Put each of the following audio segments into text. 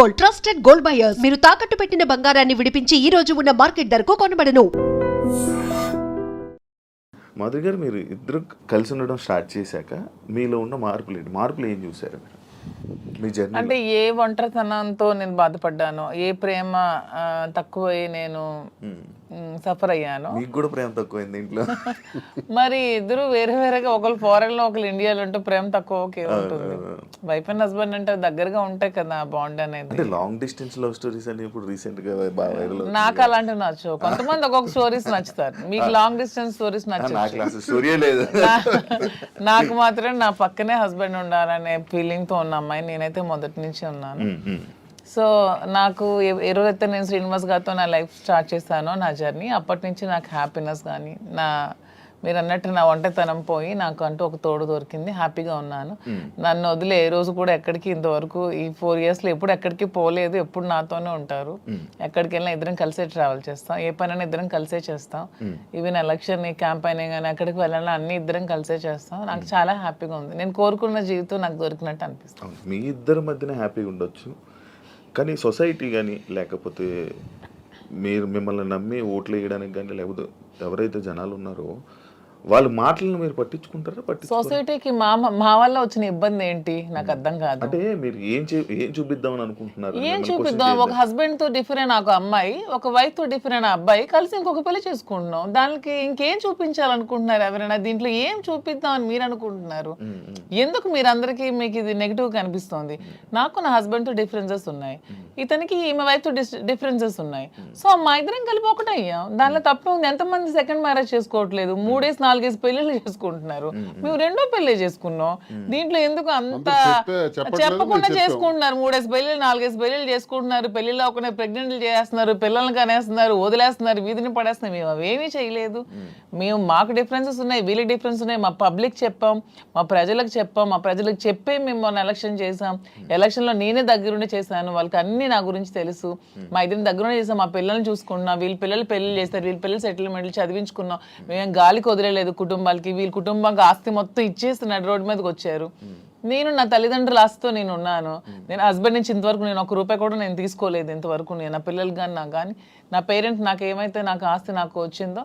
Gold, trusted gold buyers. మీరు తాకట్టు పెట్టిన బంగారాన్ని విడిపించి ఈ రోజు ఉన్న మార్కెట్ ధరకు కొనబడను. మాధురి గారు, మీరు ఇద్దరు కలిసి ఉండడం స్టార్ట్ చేశాక మీలో ఉన్న మార్పులు ఏం చూసారు మీరు మీ జర్నీ? అంటే ఏ ఒంటరితనంతో నేను బాధపడ్డానో, ఏ ప్రేమ తక్కువై నేను సఫర్ అయ్యాను. మీకు కూడా ప్రేమ తక్కువైంది ఇంట్లో? మరి ఇద్దరు వేరే వేరేగా, ఒకరు ఫారెన్ లో ఒకరు ఇండియాలో ఉంటే ప్రేమ తక్కువ ఉంటుంది. వైఫ్ అండ్ హస్బెండ్ అంటే దగ్గరగా ఉంటాయి కదా బాండ్ అనేది. అంటే లాంగ్ డిస్టెన్స్ లవ్ స్టోరీస్ అని ఇప్పుడు రీసెంట్ గా బాగా వైరల్. నాకు అలాంటివి నచ్చు. కొంతమంది ఒక్కొక్క స్టోరీస్ నచ్చుతారు. మీకు లాంగ్ డిస్టెన్స్ స్టోరీస్ నచ్చు. స్టోరీ లేదు. నాకు మాత్రం నా పక్కనే హస్బెండ్ ఉండాలనే ఫీలింగ్ తో ఉన్న అమ్మాయి నేనైతే మొదటి నుంచి ఉన్నాను. సో నాకు ఎవరైతే నేను శ్రీనివాస్ గారితో నా లైఫ్ స్టార్ట్ చేశానో, నా జర్నీ, అప్పటి నుంచి నాకు హ్యాపీనెస్ కానీ, మీరు అన్నట్టు నా ఒంటరితనం పోయి నాకు అంటూ ఒక తోడు దొరికింది. హ్యాపీగా ఉన్నాను. నన్ను వదిలే ఏ రోజు కూడా ఎక్కడికి ఇంతవరకు ఈ 4 yearsలో ఎప్పుడు ఎక్కడికి పోలేదు. ఎప్పుడు నాతోనే ఉంటారు. ఎక్కడికి వెళ్ళినా ఇద్దరం కలిసే ట్రావెల్ చేస్తాం. ఏ పనైనా ఇద్దరం కలిసే చేస్తాం. ఈవెన్ ఎలక్షన్ క్యాంపెయిన్ కానీ ఎక్కడికి వెళ్ళాలన్నా అన్ని ఇద్దరం కలిసే చేస్తాం. నాకు చాలా హ్యాపీగా ఉంది. నేను కోరుకున్న జీవితం నాకు దొరికినట్టు అనిపిస్తుంది. మీ ఇద్దరి మధ్యన హ్యాపీగా ఉండొచ్చు, కానీ సొసైటీ కానీ లేకపోతే మీరు మిమ్మల్ని నమ్మి ఓట్లు వేయడానికి కానీ, లేకపోతే ఎవరైతే జనాలు ఉన్నారో వాళ్ళ మాటలను మీరు పట్టించుకుంటారా? సొసైటీకి మా వల్ల వచ్చిన ఇబ్బంది ఏంటి నాకు అర్థం కాదు. అంటే మీరు ఏం చూపిద్దామని అనుకుంటున్నారు? ఏం చూపిద్దాం? ఒక హస్బెండ్ తో డిఫరెంట్ ఒక అమ్మాయి, ఒక వైఫ్ తో డిఫరెంట్ అబ్బాయి కలిసి ఇంకొక పెళ్లి చేసుకుంటున్నాం. దానికి ఇంకేం చూపించాలనుకుంటున్నారు ఎవరైనా? దీంట్లో ఏం చూపిద్దాం అని మీరు అనుకుంటున్నారు? ఎందుకు మీరు అందరికీ మీకు ఇది నెగిటివ్ కనిపిస్తుంది? నాకు నా హస్బెండ్ తో డిఫరెన్సెస్ ఉన్నాయి, ఇతనికి ఈమె వైఫ్ తో డిఫరెన్సెస్ ఉన్నాయి. సో మా ఇద్దరం కలిపి ఒకటే అయ్యాం. దానిలో తప్పే ఉంది. ఎంతమంది సెకండ్ మ్యారేజ్ చేసుకోవట్లేదు? 3-4 పెళ్లిళ్ళు చేసుకుంటున్నారు. మేము 2వ పెళ్లి చేసుకున్నాం. దీంట్లో ఎందుకు అంత చెప్పకుండా చేసుకుంటున్నారు? 3 పెళ్లిళ్ళు 4 పెళ్లిళ్ళు చేసుకుంటున్నారు. పెళ్లిలో ఒకనే ప్రెగ్నెంట్లు చేస్తున్నారు, పిల్లల్ని కనేస్తున్నారు, వదిలేస్తున్నారు, వీధిని పడేస్తున్నారు. మేము అవేమీ చేయలేదు. మేము మాకు డిఫరెన్సెస్ ఉన్నాయి, వీళ్ళకి డిఫరెన్స్ ఉన్నాయి. మా పబ్లిక్ చెప్పాం, మా ప్రజలకు చెప్పాం, మా ప్రజలకు చెప్పే మేము మొన్న ఎలక్షన్ చేసాం. ఎలక్షన్లో నేనే దగ్గరుండి చేశాను. వాళ్ళకి అన్ని నా గురించి తెలుసు. మా ఇద్దరిని దగ్గరుండి చేసాం. మా పిల్లల్ని చూసుకున్నాం. వీళ్ళ పిల్లలు పెళ్లి చేస్తారు, వీళ్ళ పిల్లలు సెటిల్మెంట్లు చదివించుకున్నాం. మేము గాలికి వదిలేదు కుటుంబాలకి. వీళ్ళ కుటుంబానికి ఆస్తి మొత్తం ఇచ్చేస్తున్నాడు, రోడ్డు మీదకి వచ్చారు. నేను నా తల్లిదండ్రుల ఆస్తితో నేను ఉన్నాను. నేను హస్బెండ్ నుంచి ఇంతవరకు నేను 1 రూపాయి కూడా నేను తీసుకోలేదు ఇంతవరకు. నేను నా పిల్లలు కానీ నాకు కానీ నా పేరెంట్స్ నాకు ఏమైతే నాకు ఆస్తి నాకు వచ్చిందో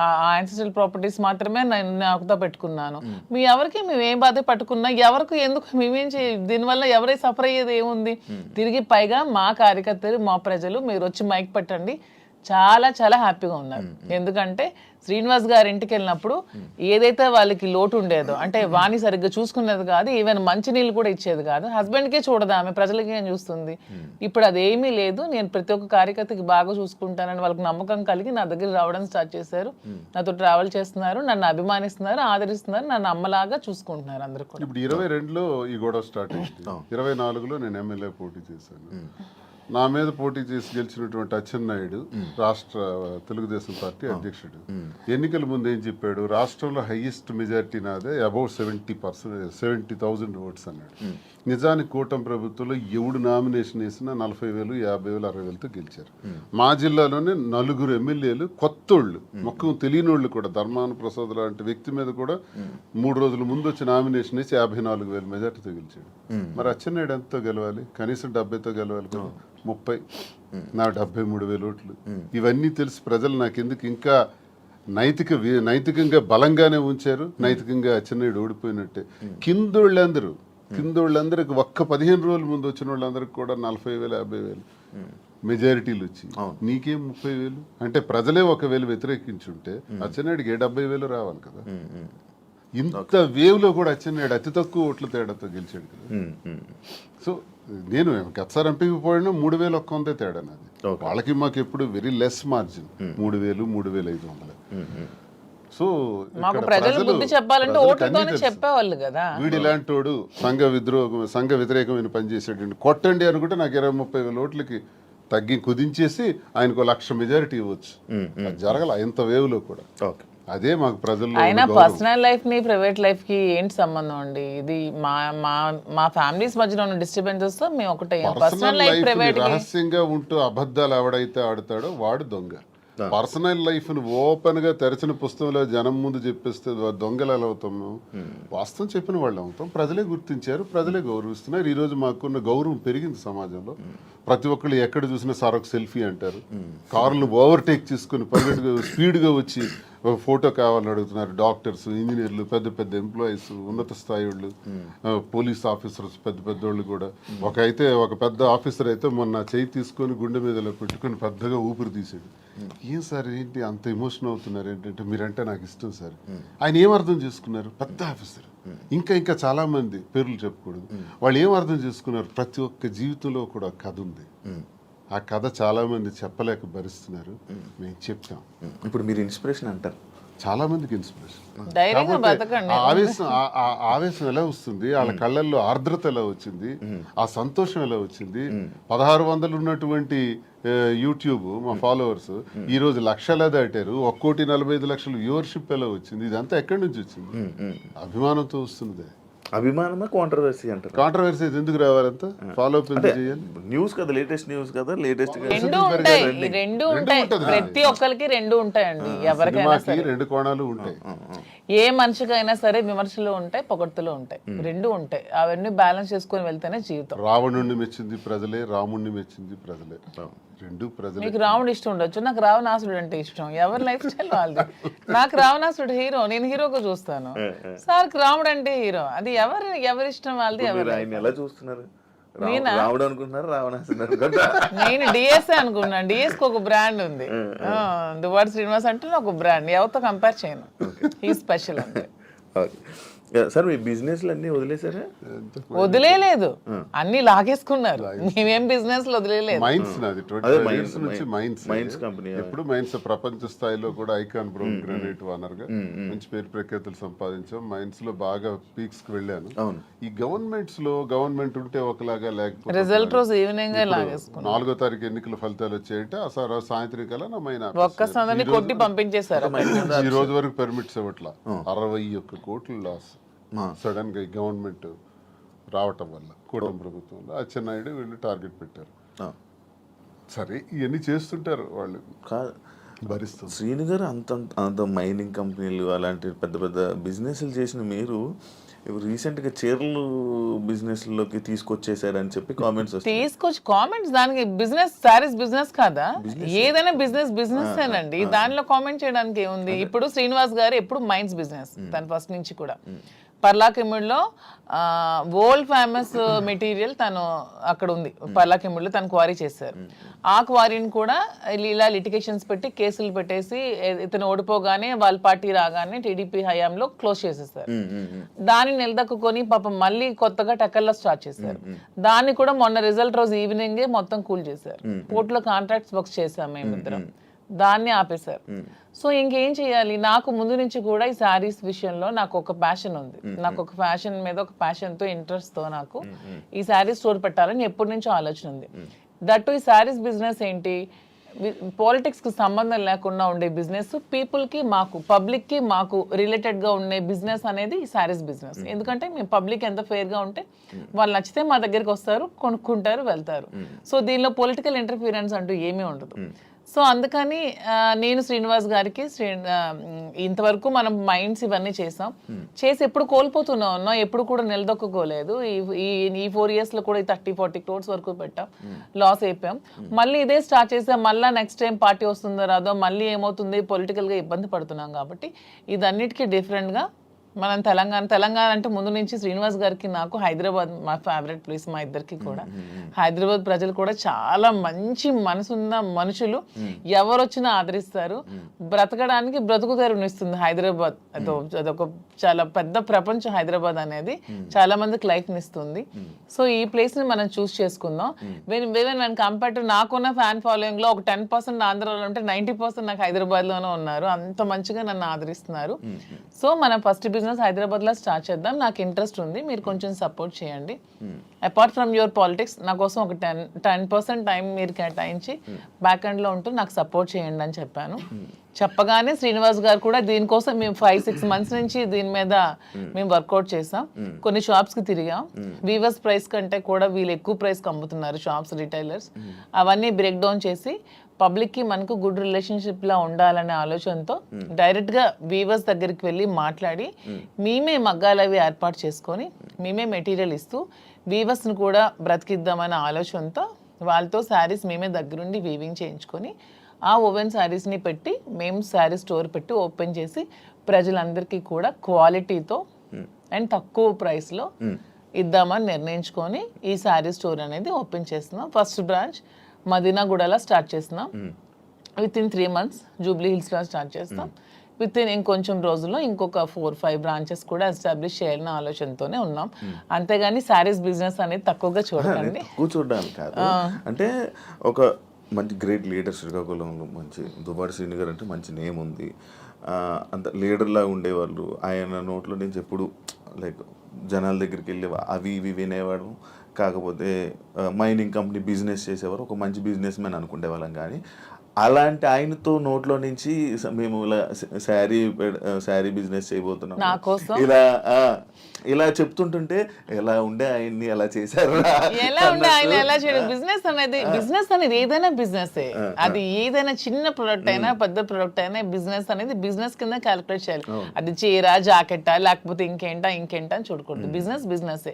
ఆ యాన్సిస్ట్రల్ ప్రాపర్టీస్ మాత్రమే నేను నాకుతో పెట్టుకున్నాను. మీ ఎవరికి మేము ఏం బాధ పట్టుకున్నా, ఎవరికి ఎందుకు మేమేం దీనివల్ల ఎవరై సఫర్ అయ్యేది ఏముంది? తిరిగి పైగా మా కార్యకర్తలు, మా ప్రజలు మీరు వచ్చి మైక్ పెట్టండి చాలా చాలా హ్యాపీగా ఉన్నారు. ఎందుకంటే శ్రీనివాస్ గారి ఇంటికి వెళ్ళినప్పుడు ఏదైతే వాళ్ళకి లోటు ఉండేదో, అంటే వాణి సరిగ్గా చూసుకునేది కాదు, ఈవెన్ మంచినీళ్ళు కూడా ఇచ్చేది కాదు. హస్బెండ్కే చూడదు ఆమె, ప్రజలకి ఏం చూస్తుంది? ఇప్పుడు అదేమీ లేదు. నేను ప్రతి ఒక్క కార్యకర్తకి బాగా చూసుకుంటానని వాళ్ళకి నమ్మకం కలిగి నా దగ్గర రావడం స్టార్ట్ చేశారు. నాతో ట్రావెల్ చేస్తున్నారు, నన్ను అభిమానిస్తున్నారు, ఆదరిస్తున్నారు, నన్ను అమ్మలాగా చూసుకుంటున్నారు అందరూ కూడా. ఇప్పుడు 22లో ఈ గొడవ స్టార్ట్ అయింది. 24లో నేను ఎమ్మెల్యే పోటీ చేశాను. నా మీద పోటీ చేసి గెలిచినటువంటి అచ్చెన్నాయుడు రాష్ట్ర తెలుగుదేశం పార్టీ అధ్యక్షుడు ఎన్నికల ముందు ఏం చెప్పాడు? రాష్ట్రంలో హైయెస్ట్ మెజారిటీ నాదే, అబౌట్ 70,000 ఓట్స్ అన్నాడు. నిజానికి కూటమి ప్రభుత్వంలో ఎవడు నామినేషన్ వేసినా 40,000, 50,000, 60,000తో గెలిచారు. మా జిల్లాలోనే 4 ఎమ్మెల్యేలు కొత్తోళ్ళు, మొక్కం తెలియనోళ్ళు కూడా, ధర్మాన ప్రసాద్ లాంటి వ్యక్తి మీద కూడా 3 రోజుల ముందు వచ్చి నామినేషన్ వేసి 54,000 మెజార్టీతో గెలిచాడు. మరి అచ్చెన్నాయుడు ఎంతతో గెలవాలి? కనీసం 70తో గెలవాలి కదా. 30, నా 73,000 ఓట్లు. ఇవన్నీ తెలిసి ప్రజలు నాకెందుకు ఇంకా నైతికంగా బలంగానే ఉంచారు. నైతికంగా అచ్చెన్నాయుడు ఓడిపోయినట్టే. కిందోళ్ళందరికి ఒక్క 15 రోజుల ముందు వచ్చిన వాళ్ళందరికి కూడా 40,000, 50,000 మెజారిటీలు వచ్చి నీకేం 30,000? అంటే ప్రజలే 1,000 వ్యతిరేకించుంటే అచ్చెన్నాయుడికి 70,000 రావాలి కదా. ఇంత వేవ్లో కూడా అచ్చెన్నాయుడు అతి తక్కువ ఓట్ల తేడాతో గెలిచాడు కదా. సో నేను గతసారి ఎంపీకి పోయినా 3,100 తేడా నాది. వాళ్ళకి మాకు ఎప్పుడు వెరీ లెస్ మార్జిన్, 3,000, 3,500. సో వీడు ఇలాంటోడు సంఘ వ్యతిరేకమైన పని చేసాడు, కొట్టండి అనుకుంటే నాకు 20-30,000 ఓట్లకి తగ్గి కుదించేసి ఆయనకు 1,00,000 మెజారిటీ ఇవ్వచ్చు. అది జరగల ఇంత వేవ్లో కూడా. అదే మాకు ప్రజల్లో. అయినా పర్సనల్ లైఫ్ ని ప్రైవేట్ లైఫ్ కి ఏంటి సంబంధం అండి? ఇది మా ఫ్యామిలీస్ మధ్యలో ఉన్న డిస్టర్బెన్సెస్ మేము ఒకటే. పర్సనల్ లైఫ్ ప్రైవేట్ రహస్యంగా ఉంటూ అబద్ధాలు ఎవడైతే ఆడతాడో వాడు దొంగ. పర్సనల్ లైఫ్ ను ఓపెన్ గా తెరచిన పుస్తకంలో జనం ముందు చెప్పేస్తే దొంగలు ఎలా అవుతాము? వాస్తవం చెప్పిన వాళ్ళు అవుతాం. ప్రజలే గుర్తించారు, ప్రజలే గౌరవిస్తున్నారు. ఈ రోజు మాకున్న గౌరవం పెరిగింది సమాజంలో. ప్రతి ఒక్కళ్ళు ఎక్కడ చూసినా సార్ ఒక సెల్ఫీ అంటారు. కార్లు ఓవర్టేక్ చేసుకుని పరిగెట్టుగా స్పీడ్గా వచ్చి ఫోటో కావాలని అడుగుతున్నారు. డాక్టర్స్, ఇంజనీర్లు, పెద్ద పెద్ద ఎంప్లాయీస్, ఉన్నత స్థాయి వాళ్ళు, పోలీస్ ఆఫీసర్స్, పెద్ద పెద్దోళ్ళు కూడా. ఒక పెద్ద ఆఫీసర్ అయితే మొన్న చేయి తీసుకొని గుండె మీద పెట్టుకొని పెద్దగా ఊపిరి తీసాడు. ఏం సార్ ఏంటి అంత ఎమోషన్ అవుతున్నారు ఏంటంటే, మీరంటే నాకు ఇష్టం సార్. ఆయన ఏం అర్థం చేసుకున్నారు? పెద్ద ఆఫీసర్. ఇంకా చాలా మంది పేర్లు చెప్పకూడదు. వాళ్ళు ఏం అర్థం చేసుకున్నారు? ప్రతి ఒక్క జీవితంలో కూడా కథ ఉంది. ఆ కథ చాలా మంది చెప్పలేక భరిస్తున్నారు. మేము చెప్తాం. ఇప్పుడు మీరు ఇన్స్పిరేషన్ అంటారు, చాలా మందికి ఇన్స్పిరేషన్. ధైర్యంగా కాకపోతే బతకండి. ఆ ఆవేశం ఎలా వస్తుంది? వాళ్ళ కళ్ళల్లో ఆర్ద్రత ఎలా వచ్చింది? ఆ సంతోషం ఎలా వచ్చింది? 1600 ఉన్నటువంటి యూట్యూబ్ మా ఫాలోవర్స్ ఈ రోజు లక్షలా దాటారు. 1,45,00,000 వ్యూవర్షిప్ ఎలా వచ్చింది? ఇదంతా ఎక్కడి నుంచి వచ్చింది? అభిమానంతో వస్తుంది. అభిమానమా కాంట్రవర్సీ అంటారు? కాంట్రవర్సీ ఎందుకు రావాలంతా? ఫాలో అప్ ఎందుకు చేయాలి? న్యూస్ కదా, లేటెస్ట్ న్యూస్ కదా, లేటెస్ట్ రెండు ఉంటాయి, ఈ రెండు ఉంటాయి. ప్రతి ఒక్కరికి రెండు ఉంటాయండి. ఎవరికైనా సినిమాకి సరే, 2 కోణాలు ఉంటాయి. ఏ మనిషికైనా సరే విమర్శలు ఉంటాయి, పొగడ్తలు ఉంటాయి, రెండు ఉంటాయి. అవన్నీ బ్యాలెన్స్ చేసుకొని వెళ్తేనే జీవితం. రావణుణ్ణి మెచ్చింది ప్రజలే, రాముణ్ణి మెచ్చింది ప్రజలే. రెండు ప్రజలే. మీకు రావణుడు ఇష్టం ఉండొచ్చు, నాకు రావణాసుడు అంటే ఇష్టం. ఎవరి లైఫ్ స్టైల్ వాళ్ళది. నాకు రావణాసుడు హీరో, నేను హీరోగా చూస్తాను. సార్ రాముడు అంటే హీరో. అది ఎవరి ఇష్టం వాళ్ళది. ఆయన ఎలా చూస్తున్నారు? రాముడు అనుకుంటున్నారు, రావణాసుడు? నేను డిఎస్ఏ అనుకున్నాను. డిఎస్ కి ఒక బ్రాండ్ ఉంది. దువ్వాడ శ్రీనివాస్ అంటే ఒక బ్రాండ్. ఎవరితో కంపేర్ చేయను. ఈ స్పెషల్ అంటే. సార్ మీ బిజినెస్ అన్ని వదిలేసారా? వదిలేదు, అన్ని లాగేసుకున్నారు. మేమేం బిజినెస్ వదిలేదు. మైన్స్ నాది 25 years నుంచి మైన్స్ కంపెనీ. ఎప్పుడు మైన్స్ ప్రపంచ స్థాయిలో కూడా ఐకాన్ బ్రౌన్ గ్రానైట్ ఓనర్ గా మంచి పేరు ప్రఖ్యాతులు సంపాదించాం. మైన్స్ లో బాగా పీక్స్ కి వెళ్ళాను. ఈ గవర్నమెంట్స్ లో గవర్నమెంట్ ఉంటే ఒకలాగా, లేకపోతే రిజల్ట్ రోజు ఈవినింగ్ లాగేసుకున్నాం. 4వ తారీఖు ఎన్నికల ఫలితాలు వచ్చాయంటే ఆ సాయంత్రం కల్లా నా మైన్ ఒక్క సందని కొట్టి పంపించేశారు. ఈ రోజు వరకు పెర్మిట్స్ ఇవ్వట్లా. 61 కోట్ల లాస్ సడన్ గా గవర్నమెంట్ రావటం వల్ల, కూటమి ప్రభుత్వంలో అచ్చెన్నాయుడు వీళ్ళు టార్గెట్ పెట్టారు. సరే ఇవన్నీ చేస్తుంటారు వాళ్ళు, భరిస్తారు. శ్రీను గారు అంత మైనింగ్ కంపెనీలు అలాంటి పెద్ద పెద్ద బిజినెస్లు చేసిన మీరు రీసెంట్గా చీరలు బిజినెస్లోకి తీసుకొచ్చేసారని చెప్పి కామెంట్స్ కామెంట్స్. దానికి బిజినెస్, సారీస్ బిజినెస్ కాదా? ఏదైనా బిజినెస్ ఏనండి. దానిలో కామెంట్ చేయడానికి ఏముంది? ఇప్పుడు శ్రీనివాస్ గారు ఎప్పుడు మైన్స్ బిజినెస్, తను ఫస్ట్ నుంచి కూడా. పర్లాకిమిడిలో వరల్డ్ ఫేమస్ మెటీరియల్ తను అక్కడ ఉంది. పర్లాకిమిడిలో తను క్వారీ చేశారు. ఆ క్వారీని కూడా ఇలా లిటిగేషన్స్ పెట్టి కేసులు పెట్టేసి ఇతను ఓడిపోగానే వాళ్ళ పార్టీ రాగానే టీడీపీ హయాంలో క్లోజ్ చేసేసారు. దాన్ని నిలదక్కుని పాపం మళ్ళీ కొత్తగా టెక్కల్లో స్టార్ట్ చేశారు. దాన్ని కూడా మొన్న రిజల్ట్ రోజు ఈవినింగే మొత్తం కూల్ చేశారు. కోర్టులో కాంట్రాక్ట్స్ వర్క్స్ చేశాం మేమిద్దరం. దాన్ని ఆపేశారు. సో ఇంకేం చేయాలి? నాకు ముందు నుంచి కూడా ఈ శారీస్ విషయంలో నాకు ఒక ప్యాషన్ ఉంది. నాకు ఒక ఫ్యాషన్ మీద ఒక ప్యాషన్తో, ఇంట్రెస్ట్తో నాకు ఈ శారీస్ స్టోర్ పెట్టాలని ఎప్పటి నుంచో ఆలోచన ఉంది. దట్టు ఈ శారీస్ బిజినెస్ ఏంటి, పాలిటిక్స్కి సంబంధం లేకుండా ఉండే బిజినెస్, పీపుల్కి మాకు, పబ్లిక్కి మాకు రిలేటెడ్గా ఉండే బిజినెస్ అనేది ఈ శారీస్ బిజినెస్. ఎందుకంటే మేము పబ్లిక్ ఎంత ఫెయిర్గా ఉంటే వాళ్ళు నచ్చితే మా దగ్గరికి వస్తారు, కొనుక్కుంటారు, వెళ్తారు. సో దీనిలో పొలిటికల్ ఇంటర్ఫీరెన్స్ అంటూ ఏమీ ఉండదు. సో అందుకని నేను శ్రీనివాస్ గారికి ఇంతవరకు మనం మైండ్స్ ఇవన్నీ చేసాం. చేసి ఎప్పుడు కోల్పోతూనే ఉన్నాం, ఎప్పుడు కూడా నిలదొక్కుకోలేదు. ఈ 4 years లో కూడా 30-40 crores వరకు పెట్టాం, లాస్ అయిపోయాం. మళ్ళీ ఇదే స్టార్ట్ చేసాం. మళ్ళీ నెక్స్ట్ టైం పార్టీ వస్తుందో రాదో, మళ్ళీ ఏమవుతుంది, పొలిటికల్గా ఇబ్బంది పడుతున్నాం. కాబట్టి ఇదన్నిటికీ డిఫరెంట్గా మనం తెలంగాణ అంటే ముందు నుంచి శ్రీనివాస్ గారికి నాకు హైదరాబాద్ మా ఫేవరెట్ ప్లేస్, మా ఇద్దరికి కూడా. హైదరాబాద్ ప్రజలు కూడా చాలా మంచి మనసున్న మనుషులు, ఎవరు వచ్చినా ఆదరిస్తారు. బ్రతకడానికి బ్రతుకు తెరునిస్తుంది హైదరాబాద్. అదొక చాలా పెద్ద ప్రపంచం హైదరాబాద్ అనేది. చాలా మందికి లైఫ్ని ఇస్తుంది. సో ఈ ప్లేస్ ని మనం చూస్ చేసుకుందాం. వెన్ కంపేర్ టు నాకున్న ఫ్యాన్ ఫాలోయింగ్ లో ఒక 10% ఆంధ్రాలో ఉంటే 90% నాకు హైదరాబాద్ లోనే ఉన్నారు. అంత మంచిగా నన్ను ఆదరిస్తున్నారు. సో మనం ఫస్ట్ బిజినెస్ హైదరాబాద్ లో స్టార్ట్ చేద్దాం. నాకు ఇంట్రెస్ట్ ఉంది, మీరు కొంచెం సపోర్ట్ చేయండి. అపార్ట్ ఫ్రమ్ యువర్ పాలిటిక్స్ నా కోసం ఒక 10% టైం మీరు కేటాయించి బ్యాక్ ఎండ్ లో ఉంటూ నాకు సపోర్ట్ చేయండి అని చెప్పాను. చెప్పగానే శ్రీనివాస్ గారు కూడా దీనికోసం మేము 5-6 months నుంచి దీని మీద మేము వర్కౌట్ చేసాం. కొన్ని షాప్స్ కి తిరిగాం. వీవర్స్ ప్రైస్ కంటే కూడా వీళ్ళు ఎక్కువ ప్రైస్ కి అమ్ముతున్నారు షాప్స్, రిటైలర్స్. అవన్నీ బ్రేక్ డౌన్ చేసి పబ్లిక్ కి మనకు గుడ్ రిలేషన్షిప్ లా ఉండాలనే ఆలోచనతో డైరెక్ట్ గా వీవర్స్ దగ్గరికి వెళ్ళి మాట్లాడి మేమే మగ్గాలు అవి ఏర్పాటు చేసుకొని మేమే మెటీరియల్ ఇస్తూ వీవర్స్ ను కూడా బ్రతికిద్దామనే ఆలోచనతో వాళ్ళతో శారీస్ మేమే దగ్గరుండి వీవింగ్ చేయించుకొని ఆ ఓవెన్ శారీస్ని పెట్టి మేము శారీ స్టోర్ పెట్టి ఓపెన్ చేసి ప్రజలందరికీ కూడా క్వాలిటీతో అండ్ తక్కువ ప్రైస్లో ఇద్దామని నిర్ణయించుకొని ఈ శారీ స్టోర్ అనేది ఓపెన్ చేస్తున్నాం. ఫస్ట్ బ్రాంచ్ మదీనాగూడలో స్టార్ట్ చేస్తున్నాం. విత్ ఇన్ 3 months జూబ్లీ హిల్స్లో స్టార్ట్ చేస్తాం. విత్ ఇన్ ఇంకొంచెం రోజుల్లో ఇంకొక 4-5 బ్రాంచెస్ కూడా ఎస్టాబ్లిష్ చేయాలన్న ఆలోచనతోనే ఉన్నాం. అంతేగాని శారీస్ బిజినెస్ అనేది తక్కువగా చూడకండి. కూర్చోడానికి కాదు, అంటే ఒక మంచి గ్రేట్ లీడర్ శ్రీకాకుళంలో మంచి దువ్వాడ శ్రీని గారు అంటే మంచి నేమ్ ఉంది. అంత లీడర్లా ఉండేవాళ్ళు. ఆయన నోట్లో నుంచి ఎప్పుడు లైక్ జనాల దగ్గరికి వెళ్ళి అవి ఇవి వినేవాడు. కాకపోతే మైనింగ్ కంపెనీ బిజినెస్ చేసేవారు, ఒక మంచి బిజినెస్ మ్యాన్ అనుకునే వాళ్ళం. కానీ అలాంటి ఆయనతో నోట్లో నుంచి మేము ఇలా శారీ బిజినెస్ చేయబోతున్నాం ఇలా చెప్తుంటుంటే ఎలా ఉండే ఆయన్ని ఎలా చేశారు, ఎలా ఉండే ఆయన ఎలా చేయడం. బిజినెస్ అనేది ఏదైనా బిజినెస్, అది ఏదైనా చిన్న ప్రొడక్ట్ అయినా పెద్ద ప్రొడక్ట్ అయినా బిజినెస్ అనేది బిజినెస్ కింద క్యాలిక్యులేట్ చేయాలి. అది చీర, జాకెట్టా లేకపోతే ఇంకేంటా అని చూడకూడదు. బిజినెస్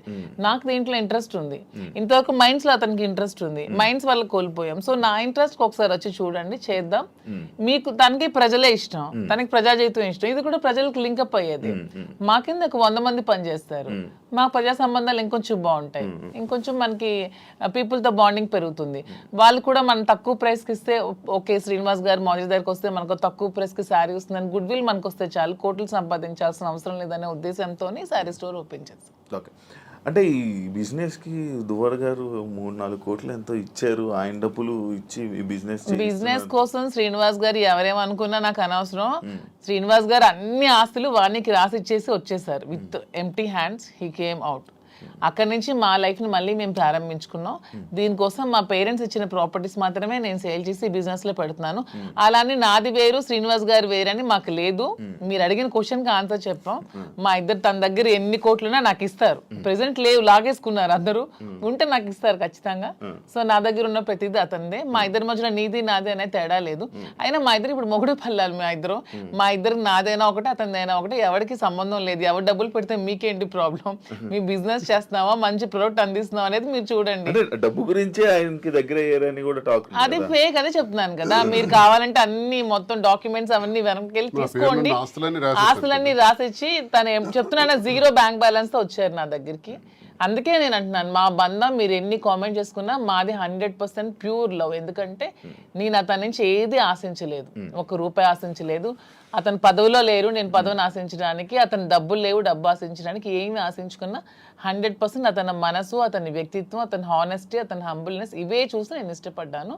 నాకు దీంట్లో ఇంట్రెస్ట్ ఉంది. ఇంతవరకు మైండ్స్ లో అతనికి ఇంట్రెస్ట్ ఉంది, మైండ్స్ వల్ల కోల్పోయాం. సో నా ఇంట్రెస్ట్ ఒకసారి వచ్చి చూడండి, చేద్దాం. మీకు తనకి ప్రజలే ఇష్టం, తనకి ప్రజా జీవితం ఇష్టం, ఇది కూడా ప్రజలకు లింకప్ అయ్యేది. మా కింద 100 మంది పనిచేస్తారు. మా ప్రజా సంబంధాలు ఇంకొంచెం బాగుంటాయి, ఇంకొంచెం మనకి పీపుల్ తో బాండింగ్ పెరుగుతుంది. వాళ్ళు కూడా మనం తక్కువ ప్రైస్ కి ఇస్తే ఓకే, శ్రీనివాస్ గారు మౌజీ దగ్గరికి వస్తే మనకు తక్కువ ప్రైస్ కి శారీ వస్తుందని గుడ్ విల్ మనకు వస్తే చాలు, కోట్లు సంపాదించాల్సిన అవసరం లేదనే ఉద్దేశంతో శారీ స్టోర్ ఓపెన్ చేస్తాం. ఓకే, అంటే ఈ బిజినెస్కి దువ్వాడ గారు 3-4 కోట్లు ఎంతో ఇచ్చారు. ఆయన డబ్బులు ఇచ్చి ఈ బిజినెస్ కోసం శ్రీనివాస్ గారు ఎవరేమనుకున్నా నాకు అనవసరం. శ్రీనివాస్ గారు అన్ని ఆస్తులు వానికి రాసి ఇచ్చేసి వచ్చేసారు. With empty hands he came out. అక్కడి నుంచి మా లైఫ్ని మళ్ళీ మేము ప్రారంభించుకున్నాం. దీనికోసం మా పేరెంట్స్ ఇచ్చిన ప్రాపర్టీస్ మాత్రమే నేను సేల్ చేసి బిజినెస్లో పెడుతున్నాను. అలానే నాది వేరు, శ్రీనివాస్ గారు వేరని మాకు లేదు. మీరు అడిగిన క్వశ్చన్కి ఆన్సర్ చెప్పాం. మా ఇద్దరు తన దగ్గర ఎన్ని కోట్లున్నా నాకు ఇస్తారు. ప్రెసెంట్ లేవు, లాగేసుకున్నారు అందరూ. ఉంటే నాకు ఇస్తారు ఖచ్చితంగా. సో నా దగ్గర ఉన్న ప్రతిదీ అతనిదే. మా ఇద్దరి మధ్యలో నీది నాది అనే తేడా లేదు. అయినా మా ఇద్దరు ఇప్పుడు మొగుడు పల్లాలి. మా ఇద్దరు నాదైనా ఒకటి, అతనిదైనా ఒకటి. ఎవరికి సంబంధం లేదు. ఎవరు డబ్బులు పెడితే మీకేంటి ప్రాబ్లం? మీ బిజినెస్ చేస్తున్నావా, మంచి ప్రొడక్ట్ అందిస్తున్నావా అనేది మీరు చూడండి. డబ్బు గురించి ఆయనకి దగ్గర అయ్యారని కూడా టాక్. అది ఫేక్, అదే చెప్తున్నాను కదా. మీరు కావాలంటే అన్ని మొత్తం డాక్యుమెంట్స్ అవన్నీ వెనక్కి వెళ్ళి తీసుకోండి. ఆస్తులన్నీ రాసిచ్చి తను చెప్తున్నాను 0 బ్యాంక్ బ్యాలెన్స్ తో వచ్చారు నా దగ్గరికి. అందుకే నేను అంటున్నాను, మా బంధం మీరు ఎన్ని కామెంట్ చేసుకున్నా మాది 100% ప్యూర్ లవ్. ఎందుకంటే నేను అతని నుంచి ఏది ఆశించలేదు, 1 రూపాయి ఆశించలేదు. అతను పదవిలో లేరు, నేను పదవిని ఆశించడానికి. అతను డబ్బులు లేవు, డబ్బు ఆశించడానికి. ఏమి ఆశించుకున్నా 100% అతని మనసు, అతని వ్యక్తిత్వం, అతని హానెస్టీ, అతని హంబుల్నెస్ ఇవే చూసి నేను ఇష్టపడ్డాను.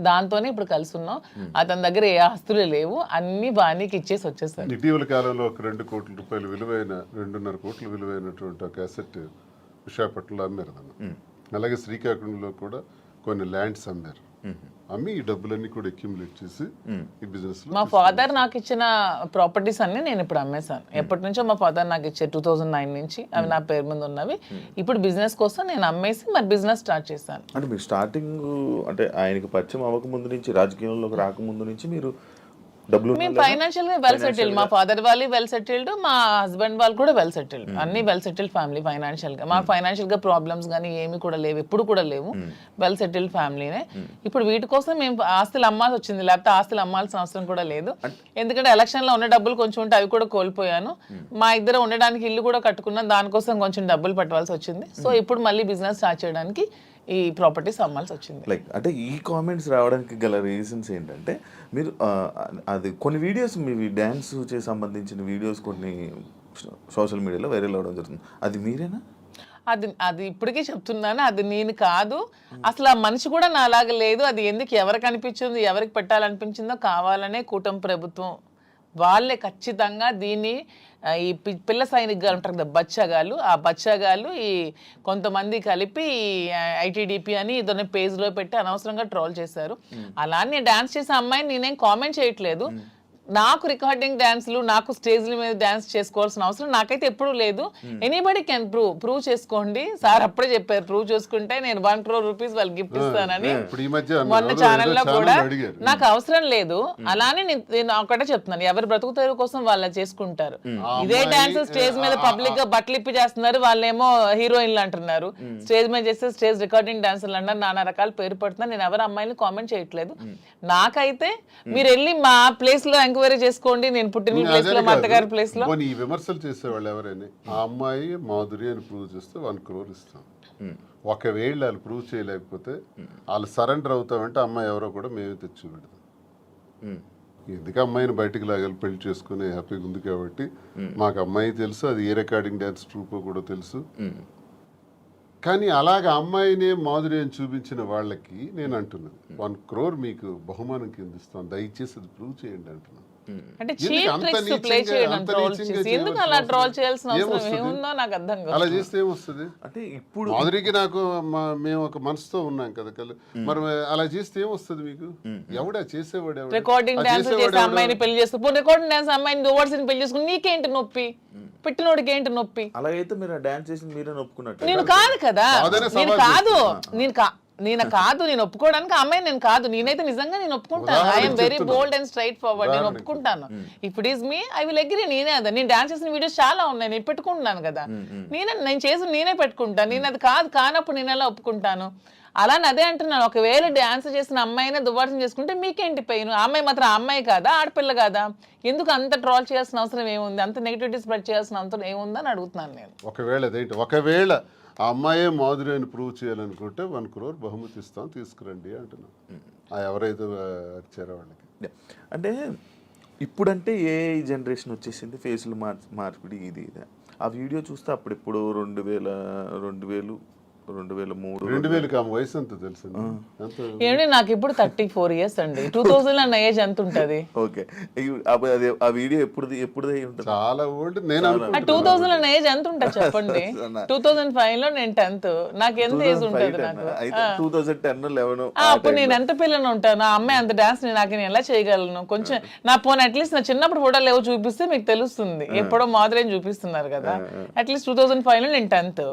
దాంతోనే ఇప్పుడు కలిసి ఉన్నాం. అతని దగ్గర ఏ ఆస్తులు లేవు, అన్ని బాణీకి ఇచ్చేసి వచ్చేసారు. ఇటీవల కాలంలో ఒక 2 కోట్ల రూపాయలు విలువైన 2.5 కోట్ల విలువైనటువంటి ఒక అసెట్ విశాఖపట్నంలో అమ్మారు. అలాగే శ్రీకాకుళంలో కూడా కొన్ని ల్యాండ్స్ అమ్మారు. అమ్మి ఈ డబ్బులన్నీ కూడా అక్యుములేట్ చేసి ఈ బిజినెస్. మా ఫాదర్ నాకు ఇచ్చిన ప్రాపర్టీస్ అన్ని నేను ఇప్పుడు అమ్మేశాను. ఎప్పటి నుంచో మా ఫాదర్ నాకు ఇచ్చే 2009 నుంచి అవి నా పేరు మీద ఉన్నవి. ఇప్పుడు బిజినెస్ కోసం నేను అమ్మేసి మరి బిజినెస్ స్టార్ట్ చేశాను. అంటే మీరు స్టార్టింగ్ అంటే ఆయనకి పరిచయం అవ్వక ముందు నుంచి, రాజకీయంలోకి రాకముందు నుంచి మీరు మేము ఫైనాన్షియల్ గా వెల్ సెటిల్డ్. మా ఫాదర్ వాళ్ళు వెల్ సెటిల్డ్, మా హస్బెండ్ వాళ్ళు కూడా వెల్ సెటిల్డ్. అన్ని వెల్ సెటిల్డ్ ఫ్యామిలీ ఫైనాన్షియల్ గా. మాకు ఫైనాన్షియల్ గా ప్రాబ్లమ్స్ కానీ ఏమి కూడా లేవు, ఎప్పుడు కూడా లేవు. వెల్ సెటిల్డ్ ఫ్యామిలీనే. ఇప్పుడు వీటి కోసం మేము ఆస్తులు అమ్మాల్సి వచ్చింది, లేకపోతే ఆస్తులు అమ్మాల్సిన అవసరం కూడా లేదు. ఎందుకంటే ఎలక్షన్ లో ఉన్న డబ్బులు కొంచెం ఉంటే అవి కూడా కోల్పోయాను. మా ఇద్దరు ఉండడానికి ఇల్లు కూడా కట్టుకున్నాం, దానికోసం కొంచెం డబ్బులు పెట్టవలసి వచ్చింది. సో ఇప్పుడు మళ్ళీ బిజినెస్ స్టార్ట్ చేయడానికి ఈ ప్రాపర్టీస్ అమ్మాల్సి వచ్చింది. లైక్ అంటే ఈ కామెంట్స్ రావడానికి గల రీజన్స్ ఏంటంటే, మీరు అది కొన్ని వీడియోస్ మీ డ్యాన్స్ చే సంబంధించిన వీడియోస్ కొన్ని సోషల్ మీడియాలో వైరల్ అవ్వడం జరుగుతుంది. అది మీరేనా? అది ఇప్పటికీ చెప్తున్నాను, అది నేను కాదు. అసలు ఆ మనిషి కూడా నాలాగా లేదు. అది ఎందుకు ఎవరికి అనిపించింది, ఎవరికి పెట్టాలనిపించిందో కావాలనే కూటమి ప్రభుత్వం వాళ్ళే ఖచ్చితంగా దీన్ని ఈ పిల్ల సైనికులు ఉంటారు కదా, బచ్చగాళ్ళు, ఆ బచ్చగాళ్ళు ఈ కొంతమంది కలిపి ఐటీడీపీ అని ఇదొన్న పేజ్లో పెట్టి అనవసరంగా ట్రోల్ చేశారు. అలానే డాన్స్ చేసే అమ్మాయిని నేనేం కామెంట్ చేయట్లేదు. నాకు రికార్డింగ్ డాన్స్లు నాకు స్టేజ్ల మీద డాన్స్ చేసుకోవాల్సిన అవసరం నాకైతే ఎప్పుడూ లేదు. ఎనీబడి కెన్ ప్రూవ్ చేసుకోండి. సార్ అప్పుడే చెప్పారు ప్రూవ్ చేసుకుంటే నేను 1 crore rupees వాళ్ళకి గిఫ్ట్ ఇస్తానని. ఇప్పుడు ఈ మధ్య మొన్న ఎవరో ఛానల్లో ఏదో కూడా ఛానల్లో అడిగారు. నాకు అవసరం లేదు. అలానే నేను ఒకటే చెప్తున్నాను, ఎవరి బ్రతుకు తెరువు కోసం వాళ్ళు చేసుకుంటారు. ఇదే డాన్స్ స్టేజ్ మీద పబ్లిక్ గా బట్టలు ఇప్పి చేస్తున్నారు, వాళ్ళేమో హీరోయిన్లు అంటున్నారు. స్టేజ్ మీద చేస్తే స్టేజ్ రికార్డింగ్ డాన్సర్లు అన్నారు, నానా రకాల పేరు పడుతున్నారు. నేను ఎవరు అమ్మాయిని కామెంట్ చేయట్లేదు. నాకైతే మీరు వెళ్ళి మా ప్లేస్ లో ఎంక్వైరీ చేసుకోండి, నేను పుట్టిన ప్లేస్ లో మా అత్తగారి ప్లేస్ లో. ఈ విమర్శలు చేసేవాళ్ళు ఎవరైనా ఆ అమ్మాయి మాధురి అని ప్రూవ్ చేస్తే 1 crore ఇస్తాం. ఒకవేళ వాళ్ళు ప్రూవ్ చేయలేకపోతే వాళ్ళు సరెండర్ అవుతామంటే అమ్మాయి ఎవరో కూడా మేమే తెచ్చి పెడతాం. ఎందుకు అమ్మాయిని బయటికి లాగాలి, పెళ్లి చేసుకుని హ్యాపీగా ఉంది కాబట్టి. మాకు అమ్మాయి తెలుసు, అది ఏ రికార్డింగ్ డ్యాన్స్ ట్రూపో కూడా తెలుసు. కానీ అలాగ అమ్మాయినే మాధురి అని చూపించిన వాళ్ళకి నేను అంటున్నాను 1 crore మీకు బహుమానం కింద ఇస్తాను, దయచేసి అది ప్రూవ్ చేయండి అంటున్నాను. అంటే ఎందుకు చీప్ అంత ట్రిక్స్ ప్లే నీచంగా, చేయడం, అంత ట్రోల్ నీచంగా చేసి ఎందుకు చేయవలసిన అలా ట్రోల్ అవసరం చేయాల్సిన అవసరం ఏమొస్తుంది? ఏముందో నాకు అర్థం కాదు. అలా చేస్తే ఏమొస్తుంది? అంటే ఇప్పుడు మాధురికి నాకు మేము ఒక మనసుతో ఉన్నాం కదా మరి అలా చేస్తే ఏమొస్తుంది మీకు? ఎవడా చేసేవాడు ఎవడు? రికార్డింగ్ ఆ డాన్స్ చేసేవాడు చేసే ఎవడు? అమ్మాయిని పెళ్లి చేసుకో, రికార్డింగ్ డాన్స్ అమ్మాయిని ఓవర్సీని పెళ్లి చేసుకుని నీకేంటి నొప్పి, పెట్టినోడికి ఏంటి నొప్పి? అలాగైతే మీరు ఆ డాన్స్ చేసి మీరే ఒప్పుకున్నట్టు. నేను కాదు కదా, కాదనే నేను సవాల్ కాదు, నేను ఒప్పుకోవడానికి ఆ అమ్మాయి నేను కాదు. నేనైతే నిజంగా నేను ఒప్పుకుంటాను. I'm very bold and straight forward. నేను ఒప్పుకుంటాను. If it is me I will agree. నేనే అదా, నేను డాన్స్ చేసిన వీడియోస్ చాలా ఉన్నాయి, నేను పెట్టుకుంటున్నాను కదా. నేను చేసి నేనే పెట్టుకుంటాను. నేను అది కానప్పుడు నేను ఎలా ఒప్పుకుంటాను? అలానే అదే అంటున్నాను, ఒకవేళ డాన్స్ చేసిన అమ్మాయినే దువ్వాసం చేసుకుంటే మీకేంటి పెయిన్? ఆ అమ్మాయి మాత్రం ఆ అమ్మాయి కాదా, ఆడపిల్ల కాదా? ఎందుకు అంత ట్రోల్ చేయాల్సిన అవసరం ఏముంది, అంత నెగిటివిటీ స్ప్రెడ్ చేయాల్సిన అవసరం ఏముందని అడుగుతున్నాను నేను. ఒకవేళ ఆ అమ్మాయే మాధురి అని ప్రూవ్ చేయాలనుకుంటే 1 crore బహుమతి ఇస్తాం, తీసుకురండి అంటున్నాం. ఎవరైతే వచ్చారో వాళ్ళకి. అంటే ఇప్పుడంటే ఏ జనరేషన్ వచ్చేసింది, ఫేసులు మార్పిడి ఇది ఇది. ఆ వీడియో చూస్తే అప్పుడిప్పుడు 2003 2000 ఆమె వయసు ఎంత తెలుసు? ఏమండి నాకు ఇప్పుడు 34 years అండి. 2000 అన్న ఏజ్ ఎంత ఉంటది? ఓకే, ఆ వీడియో ఎప్పుడు ఉంటుంది? చాలా ఓల్డ్. నేను 2000 అన్న ఏజ్ ఎంత ఉంటుంది చెప్పండి? 2005 లో నేను 10th. నాకు ఎంత ఏజ్ ఉంటుంది? నాకు 2010-11 అప్పుడు నేను ఎంత పిల్లని ఉంటాను. ఆ అమ్మాయి అంత డాన్స్ నాకు నేను ఎలా చేయగలను? కొంచెం నా పోనీ అట్లీస్ట్ నా చిన్నప్పుడు ఫోటోలు ఏవో చూపిస్తే మీకు తెలుస్తుంది. ఎప్పుడో మాదిరి చూపిస్తున్నారు కదా. అట్లీస్ట్ 2005 లో నేను 10th.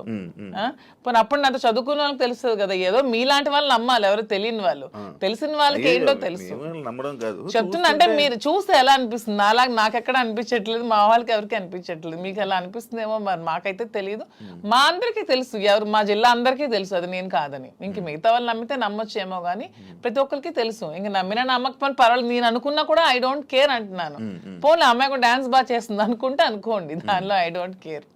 పోనీ అప్పుడు నాతో చదువుకున్న వాళ్ళకి తెలుస్తుంది కదా. ఏదో మీలాంటి వాళ్ళు నమ్మాలి, ఎవరు తెలియని వాళ్ళు. తెలిసిన వాళ్ళకి ఏంటో తెలుసు. నమ్మడం కాదు చెప్తున్నా, అంటే మీరు చూస్తే ఎలా అనిపిస్తుంది? అలాగే నాకు ఎక్కడ అనిపించట్లేదు, మా వాళ్ళకి ఎవరికి అనిపించట్లేదు. మీకు ఎలా అనిపిస్తుందేమో మరి, మాకైతే తెలియదు. మా అందరికీ తెలుసు, ఎవరు మా జిల్లా అందరికీ తెలుసు అది నేను కాదని. ఇంక మిగతా వాళ్ళు నమ్మితే నమ్మొచ్చేమో కానీ ప్రతి ఒక్కరికి తెలుసు. ఇంక నమ్మినా నమ్మకపోయినా పర్వాలేదు, నేను అనుకున్నా కూడా ఐ డోంట్ కేర్ అంటున్నాను. పోనీ అమ్మాయి కూడా డాన్స్ బాగా చేస్తుంది అనుకుంటే అనుకోండి, దానిలో ఐ డోంట్ కేర్.